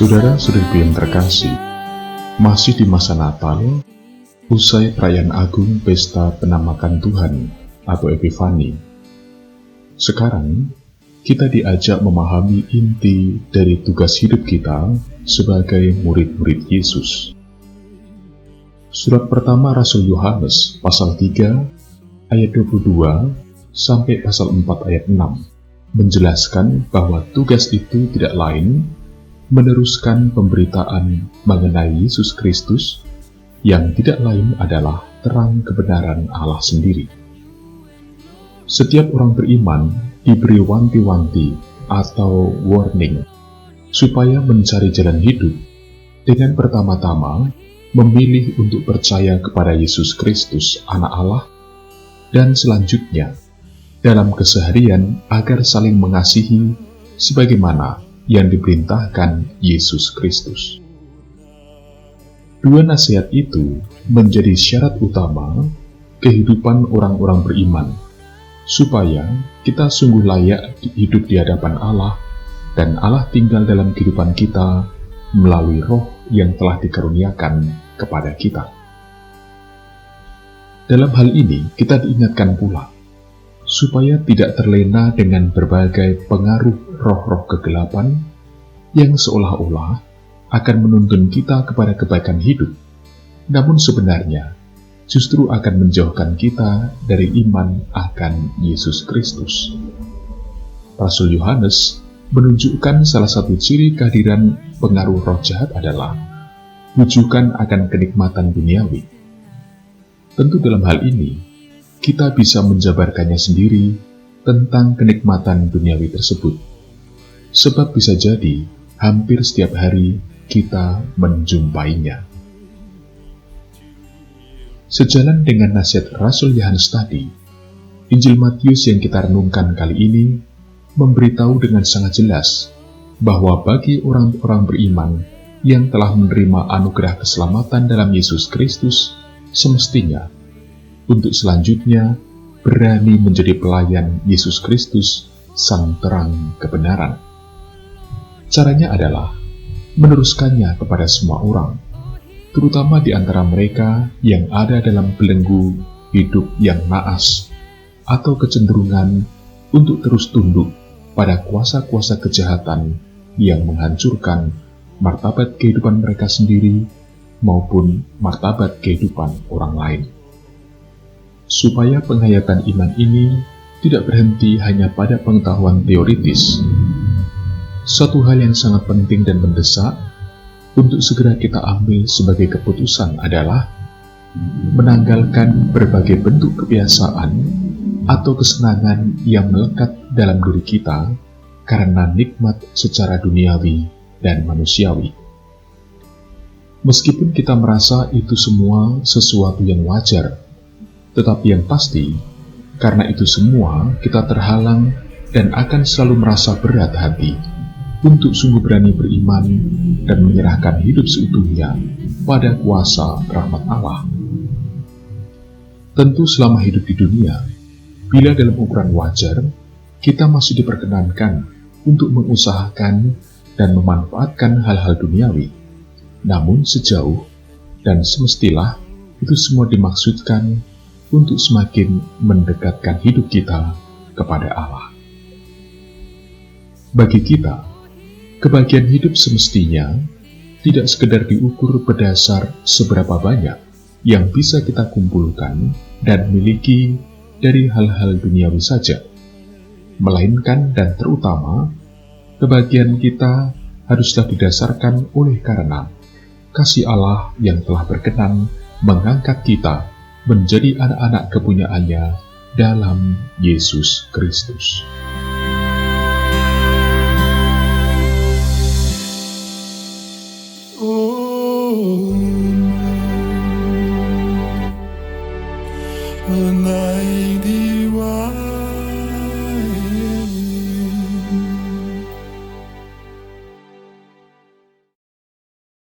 Saudara-saudariku yang terkasih, masih di masa Natal, usai perayaan agung Pesta Penamakan Tuhan atau Epifani. Sekarang, kita diajak memahami inti dari tugas hidup kita sebagai murid-murid Yesus. Surat pertama Rasul Yohanes, pasal 3, ayat 22, sampai pasal 4 ayat 6, menjelaskan bahwa tugas itu tidak lain meneruskan pemberitaan mengenai Yesus Kristus yang tidak lain adalah terang kebenaran Allah sendiri. Setiap orang beriman diberi wanti-wanti atau warning supaya mencari jalan hidup dengan pertama-tama memilih untuk percaya kepada Yesus Kristus Anak Allah, dan selanjutnya dalam keseharian agar saling mengasihi sebagaimana yang diperintahkan Yesus Kristus. Dua nasihat itu menjadi syarat utama kehidupan orang-orang beriman, supaya kita sungguh layak hidup di hadapan Allah, dan Allah tinggal dalam kehidupan kita melalui Roh yang telah dikaruniakan kepada kita. Dalam hal ini, kita diingatkan pula supaya tidak terlena dengan berbagai pengaruh roh-roh kegelapan yang seolah-olah akan menuntun kita kepada kebaikan hidup, namun sebenarnya justru akan menjauhkan kita dari iman akan Yesus Kristus. Rasul Yohanes menunjukkan salah satu ciri kehadiran pengaruh roh jahat adalah rujukan akan kenikmatan duniawi. Tentu dalam hal ini, kita bisa menjabarkannya sendiri tentang kenikmatan duniawi tersebut, sebab bisa jadi hampir setiap hari kita menjumpainya. Sejalan dengan nasihat Rasul Yohanes tadi, Injil Matius yang kita renungkan kali ini memberitahu dengan sangat jelas bahwa bagi orang-orang beriman yang telah menerima anugerah keselamatan dalam Yesus Kristus, semestinya untuk selanjutnya berani menjadi pelayan Yesus Kristus, Sang Terang Kebenaran. Caranya adalah meneruskannya kepada semua orang, terutama di antara mereka yang ada dalam belenggu hidup yang naas atau kecenderungan untuk terus tunduk pada kuasa-kuasa kejahatan yang menghancurkan martabat kehidupan mereka sendiri maupun martabat kehidupan orang lain. Supaya penghayatan iman ini tidak berhenti hanya pada pengetahuan teoritis, satu hal yang sangat penting dan mendesak untuk segera kita ambil sebagai keputusan adalah menanggalkan berbagai bentuk kebiasaan atau kesenangan yang melekat dalam diri kita karena nikmat secara duniawi dan manusiawi. Meskipun kita merasa itu semua sesuatu yang wajar, tetapi yang pasti, karena itu semua kita terhalang dan akan selalu merasa berat hati untuk sungguh berani beriman dan menyerahkan hidup seutuhnya pada kuasa rahmat Allah. Tentu selama hidup di dunia, bila dalam ukuran wajar, kita masih diperkenankan untuk mengusahakan dan memanfaatkan hal-hal duniawi. Namun sejauh dan semestilah itu semua dimaksudkan untuk semakin mendekatkan hidup kita kepada Allah. Bagi kita, kebahagiaan hidup semestinya tidak sekedar diukur berdasar seberapa banyak yang bisa kita kumpulkan dan miliki dari hal-hal duniawi saja, melainkan dan terutama, kebahagiaan kita haruslah didasarkan oleh karena kasih Allah yang telah berkenan mengangkat kita menjadi anak-anak kepunyaannya dalam Yesus Kristus. Menai di